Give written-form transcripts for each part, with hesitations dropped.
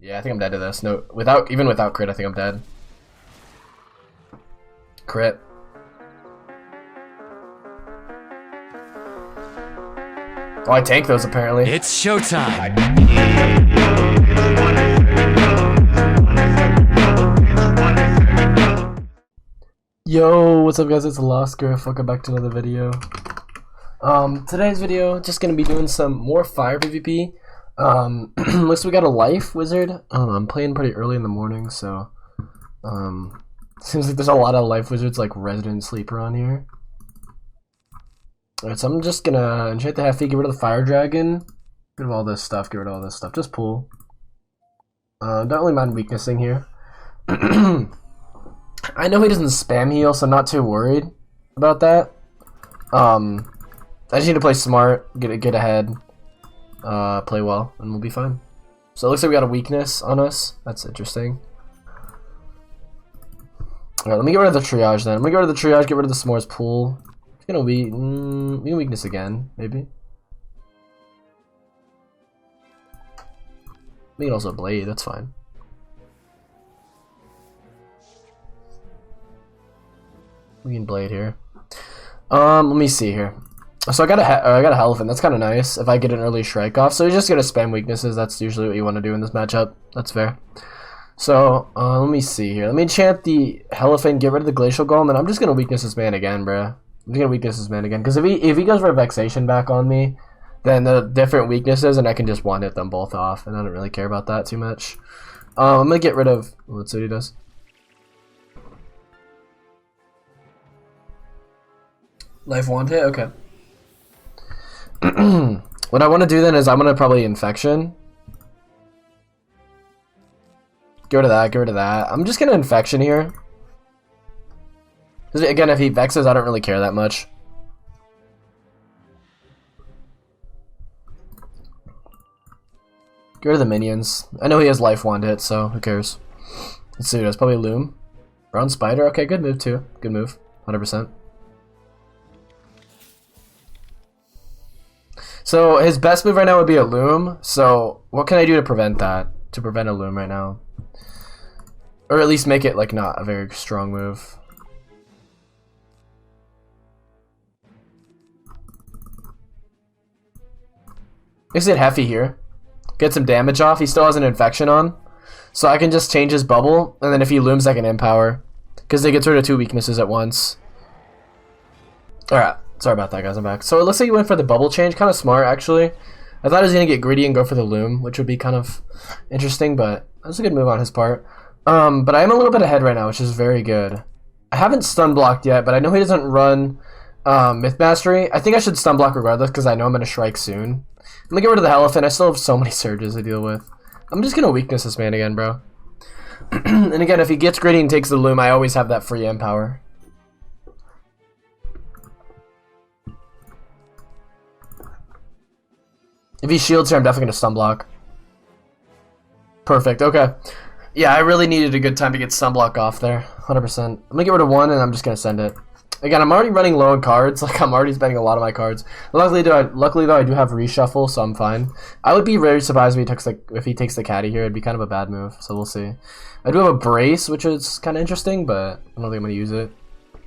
Yeah, I think I'm dead to this. No, even without crit, I think I'm dead. Crit. Oh, I tank those apparently. It's showtime. Yo, what's up guys? It's Losker. Welcome back to another video. Today's video, just gonna be doing some more fire PvP. Looks we got a life wizard. I'm playing pretty early in the morning, so seems like there's a lot of life wizards like resident sleeper on here. Alright, so I'm just gonna enchant the Hefty, get rid of the fire dragon, get rid of all this stuff, just pull. Don't really mind weaknessing here. I know he doesn't spam heal, so I'm not too worried about that. I just need to play smart, get ahead, play well, and we'll be fine. So it looks like we got a weakness on us. That's interesting. Alright, let me get rid of the triage then. I'm gonna get rid of the triage, get rid of the s'mores pool. It's gonna be we can weakness again, maybe. We can also blade, that's fine. We can blade here. Let me see here. So I got a elephant. That's kind of nice. If I get an early strike off, so you're just gonna spam weaknesses. That's usually what you want to do in this matchup. That's fair. So let me see here. Let me enchant the elephant, get rid of the glacial golem, and I'm just gonna weakness this man again, bruh. I'm just gonna weakness this man again because if he goes for a vexation back on me, then the different weaknesses, and I can just one hit them both off, and I don't really care about that too much. I'm gonna get rid of. Let's see what he does. Life wand hit? Okay. What I want to do then is I'm going to probably infection. Get rid of that, get rid of that. I'm just going to infection here. Because again, if he vexes, I don't really care that much. Get rid of the minions. I know he has life wand hit, so who cares. Let's see what it is. Probably Loom. Brown Spider. Okay, good move too. Good move. 100%. So his best move right now would be a Loom. So what can I do to prevent that? To prevent a Loom right now, or at least make it like not a very strong move. I said Heffy here. Get some damage off. He still has an infection on, so I can just change his bubble, and then if he looms, I can empower, because they get rid of two weaknesses at once. All right. Sorry about that, guys. I'm back. So it looks like he went for the bubble change. Kind of smart, actually. I thought he was going to get greedy and go for the Loom, which would be kind of interesting, but that's a good move on his part. But I am a little bit ahead right now, which is very good. I haven't stun blocked yet, but I know he doesn't run Myth Mastery. I think I should stun block regardless, because I know I'm going to strike soon. I'm going to get rid of the elephant. I still have so many surges to deal with. I'm just going to weakness this man again, bro. And again, if he gets greedy and takes the Loom, I always have that free empower. If he shields here, I'm definitely going to stun block. Perfect, okay. Yeah, I really needed a good time to get stun block off there. 100%. I'm going to get rid of one, and I'm just going to send it. Again, I'm already running low on cards. Like, I'm already spending a lot of my cards. Luckily, though, I do have reshuffle, so I'm fine. I would be very surprised if he takes the caddy here. It'd be kind of a bad move, so we'll see. I do have a brace, which is kind of interesting, but I don't think I'm going to use it.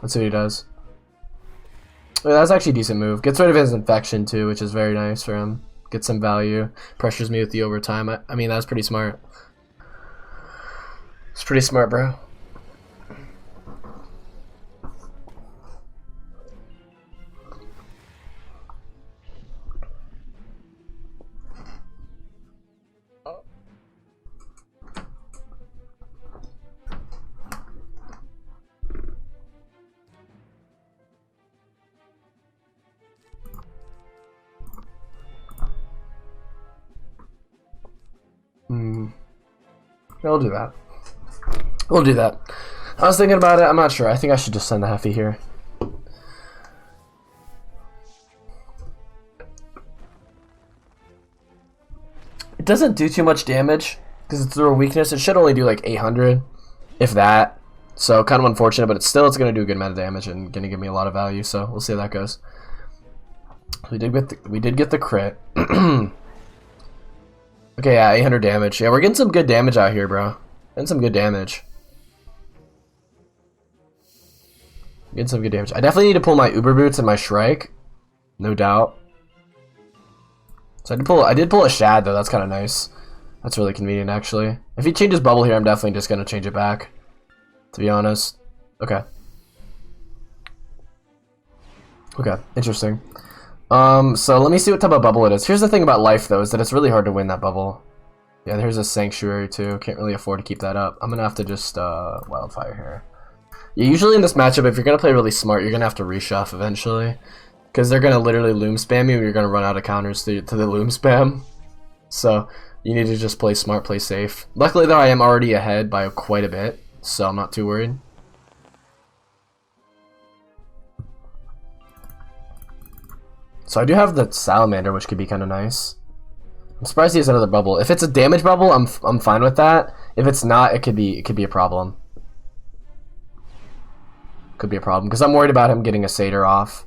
Let's see what he does. Yeah, that's actually a decent move. Gets rid of his infection, too, which is very nice for him. Get some value. Pressures me with the overtime. I mean, that's pretty smart. It's pretty smart, bro. We'll do that. We'll do that. I was thinking about it. I'm not sure. I think I should just send the Heffy here. It doesn't do too much damage because it's through a weakness. It should only do like 800, if that. So kind of unfortunate, but it's going to do a good amount of damage and going to give me a lot of value. So we'll see how that goes. We did get the crit. Okay, yeah, 800 damage. Yeah, we're getting some good damage out here, bro. Getting some good damage. Getting some good damage. I definitely need to pull my Uber Boots and my Shrike. No doubt. So I did pull a Shad, though. That's kind of nice. That's really convenient, actually. If he changes bubble here, I'm definitely just going to change it back. To be honest. Okay. Okay, interesting. So let me see what type of bubble it is. Here's the thing about life, though, is that it's really hard to win that bubble. Yeah, there's a Sanctuary, too. Can't really afford to keep that up. I'm going to have to just, Wildfire here. Yeah, usually in this matchup, if you're going to play really smart, you're going to have to reshuff eventually. Because they're going to literally loom spam you, and you're going to run out of counters to the loom spam. So, you need to just play smart, play safe. Luckily, though, I am already ahead by quite a bit, so I'm not too worried. So I do have the Salamander, which could be kind of nice. I'm surprised he has another bubble. If it's a damage bubble, I'm fine with that. If it's not, it could be a problem. Could be a problem because I'm worried about him getting a Satyr off.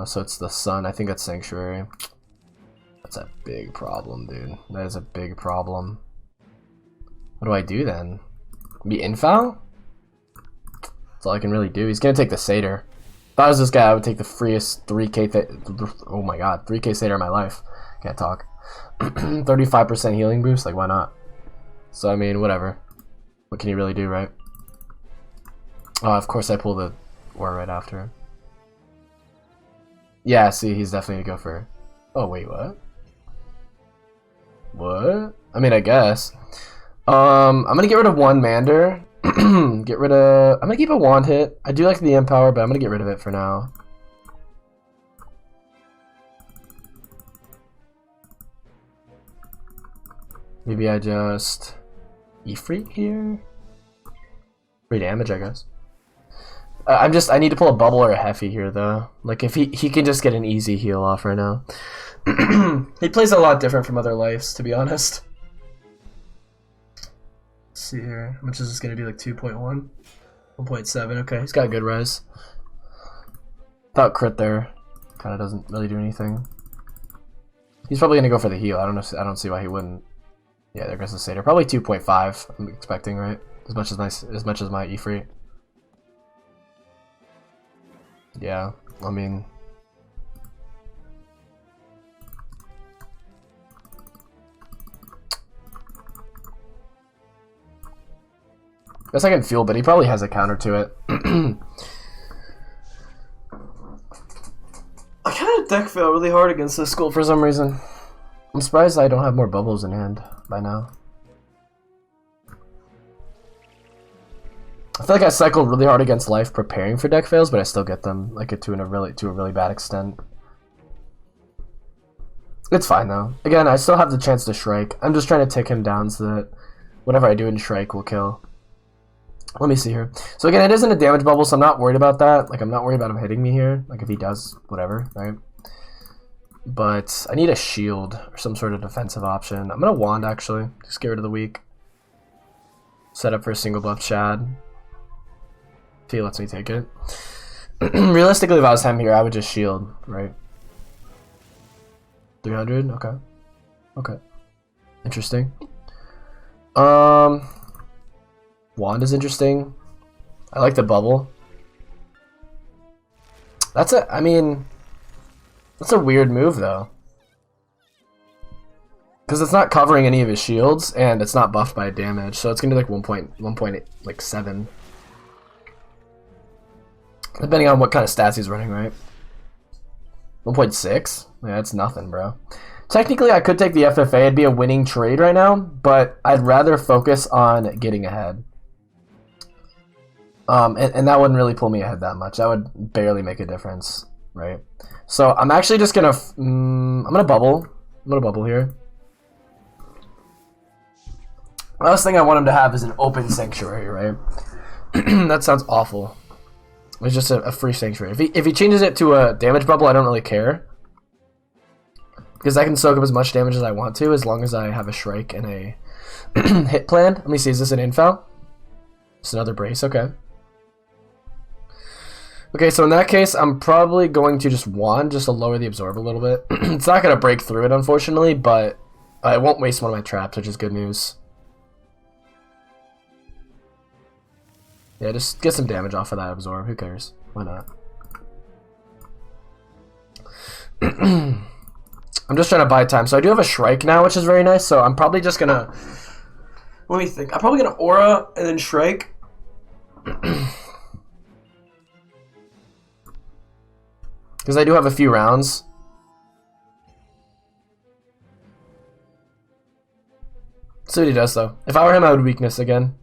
So it's the Sun. I think that's Sanctuary. That's a big problem, dude. That is a big problem. What do I do then? Be infoul? That's all I can really do. He's gonna take the Satyr. If I was this guy, I would take the freest 3k. Oh my god, 3k Satyr in my life. Can't talk. 35% healing boost. Like, why not? So I mean, whatever. What can you really do, right? Oh, of course I pull the War right after. Yeah, see, he's definitely gonna go for... Oh, wait, what? What? I mean, I guess. I'm gonna get rid of one Mander. I'm gonna keep a Wand hit. I do like the Empower, but I'm gonna get rid of it for now. Maybe I just... Ifrit here? Free damage, I guess. I need to pull a bubble or a Heffy here, though. Like, if he can just get an easy heal off right now. He plays a lot different from other lives, to be honest. Let's see here. How much is this going to do? Like 2.1? 1.7. Okay, he's got a good res. Thought crit there. Kind of doesn't really do anything. He's probably going to go for the heal. I don't see why he wouldn't. Yeah, there goes the Satyr. Probably 2.5, I'm expecting, right? As much as my Ifrit. Yeah, I mean... Guess I can fuel, but he probably has a counter to it. I kind of deck fail really hard against this school for some reason. I'm surprised I don't have more bubbles in hand by now. I feel like I cycled really hard against life preparing for deck fails, but I still get them like to a really bad extent. It's fine though. Again, I still have the chance to Shrike. I'm just trying to tick him down so that whatever I do in Shrike will kill. Let me see here. So again, it isn't a damage bubble, so I'm not worried about that. Like, I'm not worried about him hitting me here. Like, if he does, whatever, right? But I need a shield or some sort of defensive option. I'm gonna Wand, actually. Just get rid of the weak. Set up for a single buff Shad. If he lets me take it. Realistically, if I was him here, I would just shield, right? 300? Okay. Okay. Interesting. Wand is interesting. I like the bubble. That's a weird move though. Because it's not covering any of his shields and it's not buffed by damage, so it's gonna be like 1.7. Depending on what kind of stats he's running, right? 1.6? Yeah, that's nothing, bro. Technically, I could take the FFA. It'd be a winning trade right now, but I'd rather focus on getting ahead. And that wouldn't really pull me ahead that much. That would barely make a difference, right? So I'm actually just gonna, I'm gonna bubble. I'm gonna bubble here. The last thing I want him to have is an open Sanctuary, right? That sounds awful. It's just a free Sanctuary. If he changes it to a damage bubble, I don't really care. Because I can soak up as much damage as I want to, as long as I have a Shrike and a hit plan. Let me see, is this an infoul? It's another brace, okay. Okay, so in that case, I'm probably going to just Wand, just to lower the absorb a little bit. It's not going to break through it, unfortunately, but I won't waste one of my traps, which is good news. Yeah, just get some damage off of that absorb. Who cares? Why not? I'm just trying to buy time. So I do have a Shrike now, which is very nice. So I'm probably just gonna... Let me think. I'm probably gonna Aura and then Shrike. Because I do have a few rounds. See what he does, though. If I were him, I would weakness again.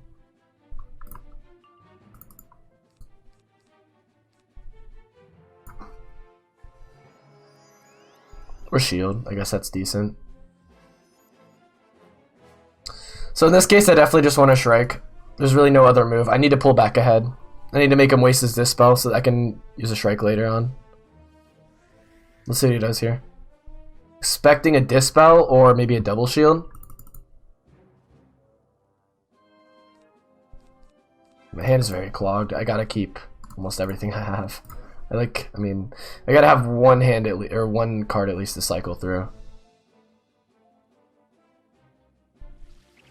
Or shield. I guess that's decent. So in this case, I definitely just want to Shrike. There's really no other move. I need to pull back ahead. I need to make him waste his Dispel so that I can use a Shrike later on. Let's see what he does here. Expecting a Dispel or maybe a double shield. My hand is very clogged. I gotta keep almost everything I have. I gotta have one hand at or one card at least to cycle through.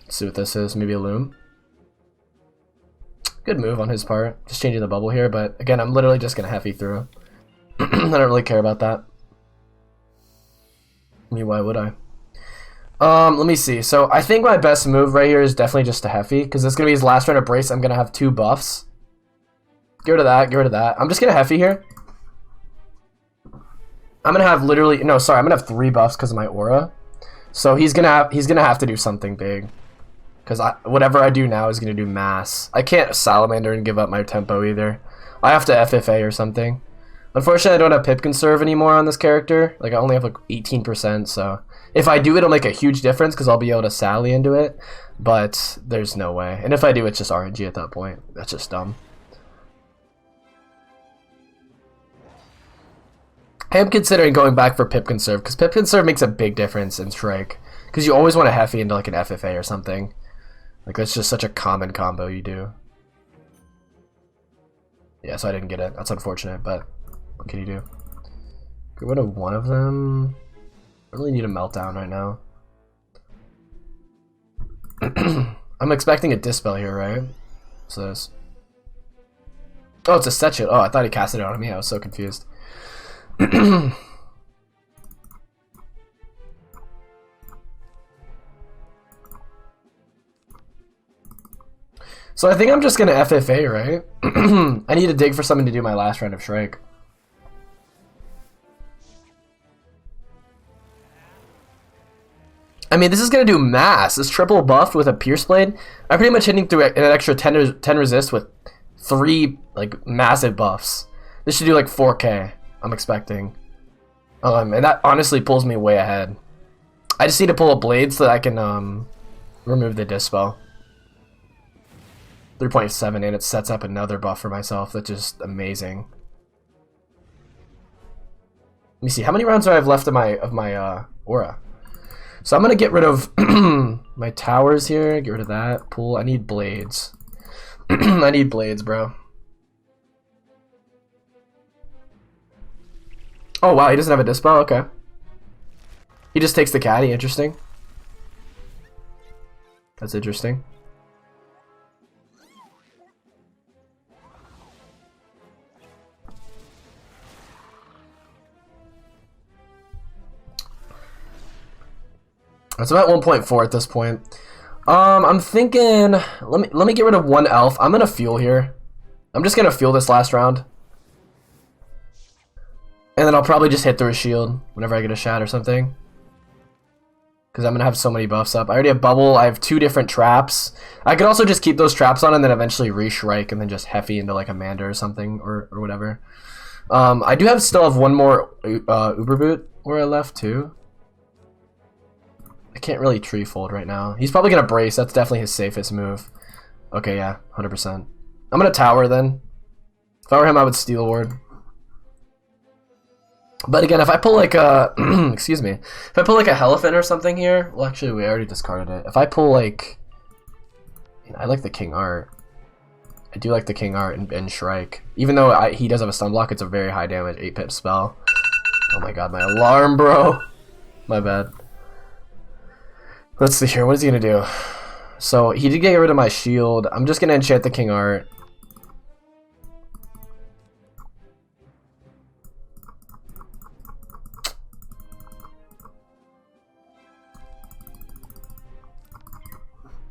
Let's see what this is. Maybe a Loom. Good move on his part. Just changing the bubble here, but again, I'm literally just gonna heavy through. I don't really care about that. I mean, why would I? Let me see. So I think my best move right here is definitely just a Heffy, because it's gonna be his last round of Brace. I'm gonna have 2 buffs. Get rid of that. Get rid of that. I'm just gonna Heffy here. I'm gonna have literally I'm gonna have 3 buffs because of my aura. So he's gonna have to do something big, because whatever I do now is gonna do mass. I can't Salamander and give up my tempo either. I have to FFA or something. Unfortunately, I don't have Pip Conserve anymore on this character. Like, I only have like 18%, so if I do, it'll make a huge difference because I'll be able to Sally into it, but there's no way. And if I do, it's just RNG at that point. That's just dumb. I am considering going back for Pip Conserve, because Pip Conserve makes a big difference in Shrike, because you always want to Heffy into like an FFA or something. Like, that's just such a common combo you do. Yeah, so I didn't get it. That's unfortunate, but what can you do? Get rid of one of them. I really need a Meltdown right now. I'm expecting a Dispel here, right? So this. Oh, it's a set shield. Oh, I thought he casted it on me. I was so confused. So I think I'm just gonna FFA, right? I need to dig for something to do my last round of Shrike. I mean, this is gonna do mass. This triple buffed with a Pierce Blade. I'm pretty much hitting through an extra 10 resist with 3 like massive buffs. This should do like 4K. I'm expecting. And that honestly pulls me way ahead. I just need to pull a Blade so that I can remove the Dispel. 3.7 and it sets up another buff for myself. That's just amazing. Let me see. How many rounds do I have left of my aura? So I'm gonna get rid of my towers here. Get rid of that. Pull. I need blades. I need blades, bro. Oh wow, he doesn't have a Dispel? Okay. He just takes the caddy, interesting. That's interesting. It's about 1.4 at this point. I'm thinking let me get rid of one elf. I'm gonna fuel here. I'm just gonna fuel this last round. And then I'll probably just hit through a shield whenever I get a shot or something. Because I'm going to have so many buffs up. I already have Bubble. I have 2 different traps. I could also just keep those traps on and then eventually re-Shrike and then just Heffy into like a Mander or something or whatever. I do still have one more Uber Boot where I left too. I can't really Tree Fold right now. He's probably going to Brace. That's definitely his safest move. Okay, yeah, 100%. I'm going to Tower then. If I were him, I would Steel Ward. But again, if I pull like a, excuse me, if I pull like a Elephant or something here, well actually we already discarded it. If I pull like, I like the King Art. I do like the King Art and Shrike. Even though he does have a stun block, it's a very high damage 8-pip spell. Oh my god, my alarm, bro. My bad. Let's see here. What is he gonna do? So he did get rid of my shield. I'm just gonna enchant the King Art.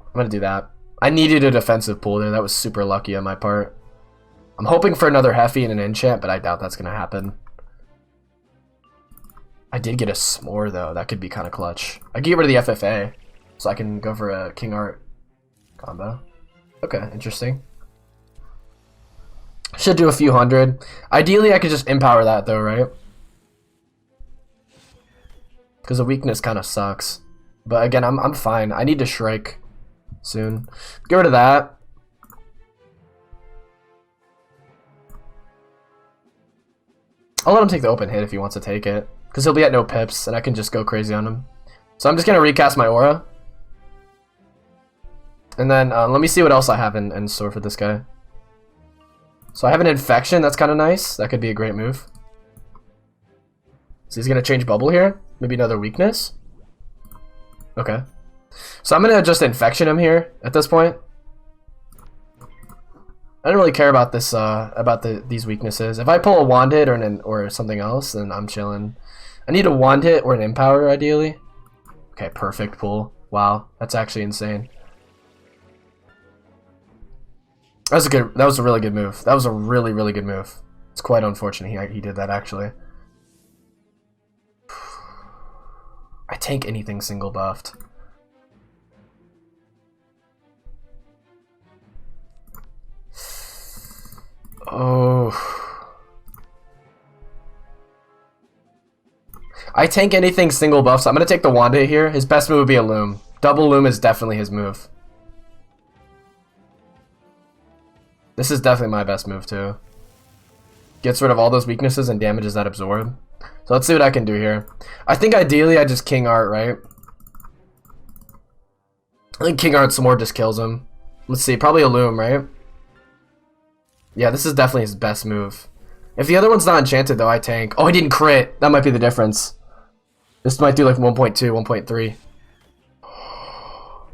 I'm gonna do that. I needed a defensive pool there. That was super lucky on my part. I'm hoping for another Heffy and an enchant, but I doubt that's gonna happen. I did get a S'more though. That could be kind of clutch. I get rid of the FFA, so I can go for a King Art combo. Okay, interesting. Should do a few hundred. Ideally, I could just empower that though, right? Because the weakness kind of sucks. But again, I'm fine. I need to Shrike soon. Get rid of that. I'll let him take the open hit if he wants to take it. Because he'll be at no pips, and I can just go crazy on him. So I'm just going to recast my aura. And then let me see what else I have in store for this guy. So I have an infection. That's kind of nice. That could be a great move. So he's going to change bubble here. Maybe another weakness. Okay. So I'm going to just infection him here at this point. I don't really care about this these weaknesses. If I pull a wand hit or something else, then I'm chilling. I need a wand hit or an empower ideally. Okay, perfect pull. Wow, that's actually insane. That was a really good move. That was a really good move. It's quite unfortunate he did that actually. I tank anything single buffed. Oh. I tank anything single buff, so I'm going to take the wand hit here. His best move would be a Loom. Double Loom is definitely his move. This is definitely my best move too. Gets rid of all those weaknesses and damages that absorb. So let's see what I can do here. I think ideally I just King Art, right? I think King Art some more just kills him. Let's see, probably a Loom, right? Yeah, this is definitely his best move. If the other one's not enchanted though, I tank. Oh, I didn't crit. That might be the difference. This might do like 1.2, 1.3.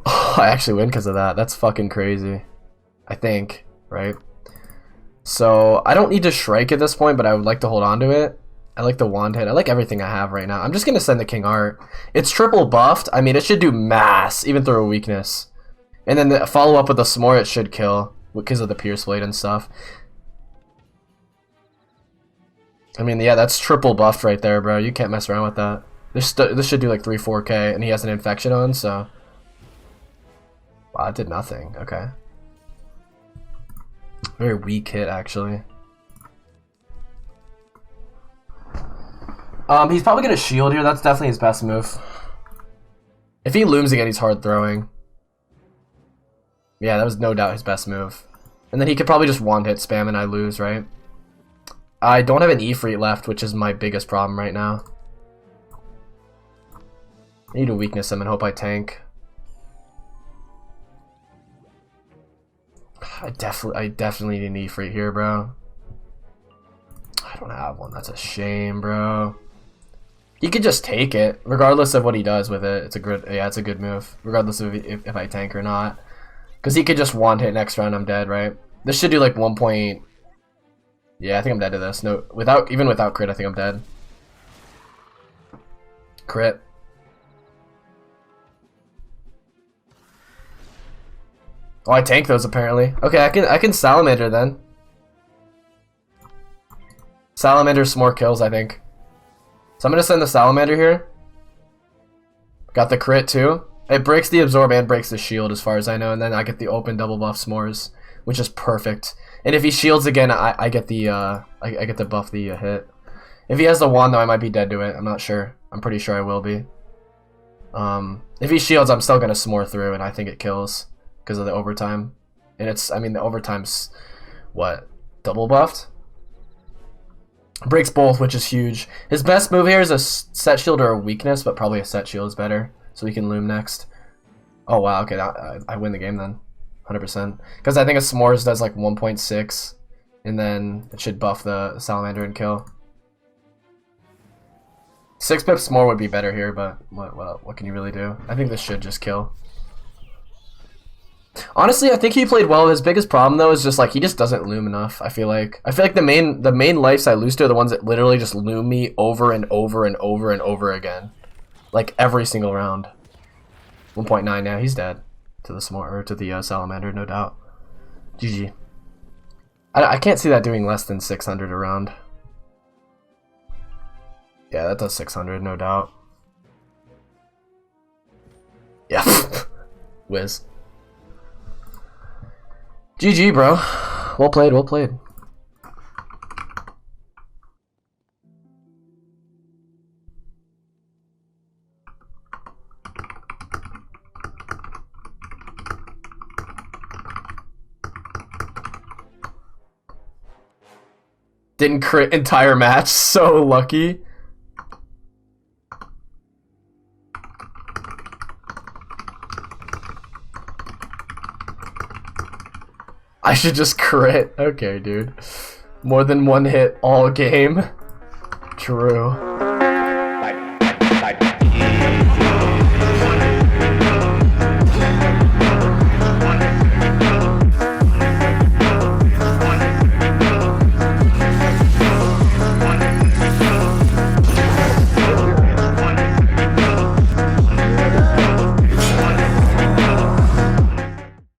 Oh, I actually win because of that. That's fucking crazy. I think, right? So, I don't need to Shrike at this point, but I would like to hold on to it. I like the wand hit. I like everything I have right now. I'm just going to send the King Art. It's triple buffed. I mean, it should do mass, even through a weakness. And then the follow up with the S'more, it should kill because of the Pierce Blade and stuff. I mean, yeah, that's triple buffed right there, bro. You can't mess around with that. This should do like 3-4k, and he has an infection on, so... Wow, it did nothing. Okay. Very weak hit, actually. He's probably gonna shield here. That's definitely his best move. If he looms again, he's hard throwing. Yeah, that was no doubt his best move. And then he could probably just one hit spam and I lose, right? I don't have an Ifrit left, which is my biggest problem right now. I need to weakness him and hope I tank. I definitely need an Ifrit here, bro. I don't have one. That's a shame, bro. He could just take it, regardless of what he does with it. It's a good move, regardless of if I tank or not. Because he could just one hit next round. I'm dead, right? This should do like 1 point. Yeah, I think I'm dead to this. No, even without crit, I think I'm dead. Crit. Oh, I tank those apparently. Okay, I can Salamander then. Salamander some more kills, I think. So I'm gonna send the Salamander here. Got the crit too. It breaks the absorb and breaks the shield as far as I know, and then I get the open double buff s'mores, which is perfect. And if he shields again, I get the I get to buff the hit. If he has the wand though, I might be dead to it. I'm not sure. I'm pretty sure I will be. If he shields, I'm still gonna s'more through, and I think it kills because of the overtime. And it's, I mean, the overtime's what, double buffed? Breaks both, which is huge. His best move here is a set shield or a weakness, but probably a set shield is better, so we can loom next. Oh wow, okay, I win the game then, 100%. Because I think a s'mores does like 1.6, and then it should buff the salamander and kill. 6 pips more would be better here, but what can you really do? I think this should just kill. Honestly, I think he played well. His biggest problem though is just like he just doesn't loom enough. I feel like the main lives I lose to are the ones that literally just loom me over and over and over and over again, like every single round. 1.9 now, he's dead to the salamander, no doubt. GG. I can't see that doing less than 600 a round. Yeah, that does 600, no doubt. Yeah. Whiz. GG, bro. Well played, well played. Didn't crit entire match, so lucky. I should just crit. Okay, dude. More than one hit all game. True.